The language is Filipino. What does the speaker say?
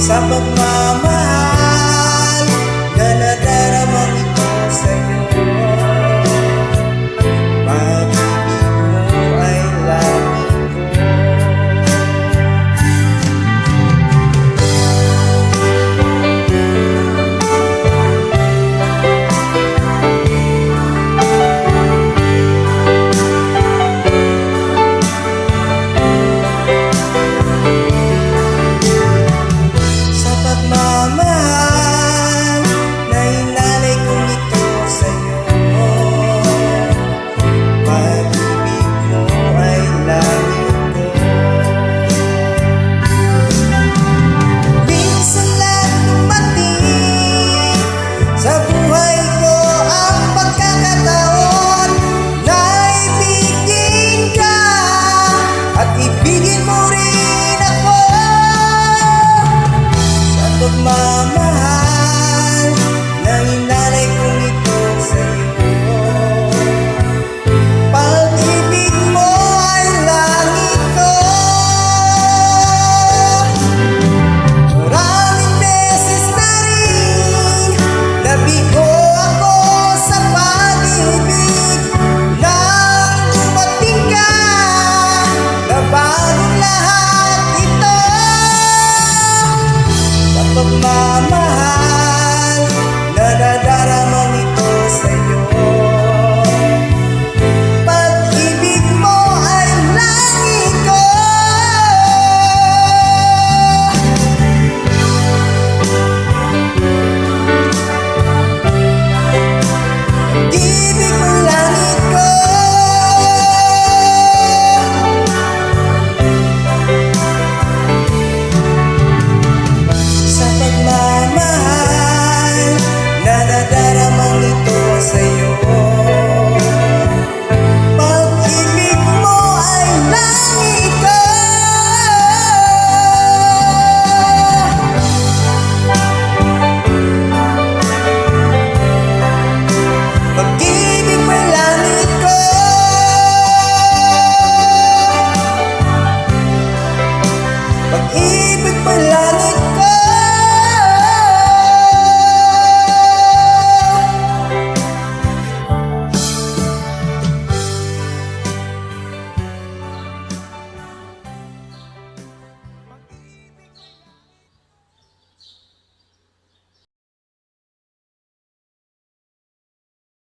sa pagmamahal na nadaramang ito sa'yo. Pag-ibig mo ay langit ko. Sa pagmamahal na inalay ko ito sa'yo. Pag-ibig mo ay langit ko. Minsan lang dumating sa buhay ko ang pagkakataon na ibigin ka at ibigin mo rin ako. Sa pagmamahal na inalay ko ito sa'yo. Pag-ibig mo ay langit ko. Maraming beses na rin nabigo ako sa pag-ibig. Nang dumating ka, nabago lahat ito. Sa pagmamahal na nadaramang ito sa'yo. Pag-ibig mo ay langit ko. Pag-ibig mo langit ko. Sa pagmamahal na nadaramang ito sa'yo. Pag-ibig mo ay langit ko. Pag-ibig mo ay langit ko. Pag-ibig mo ay langit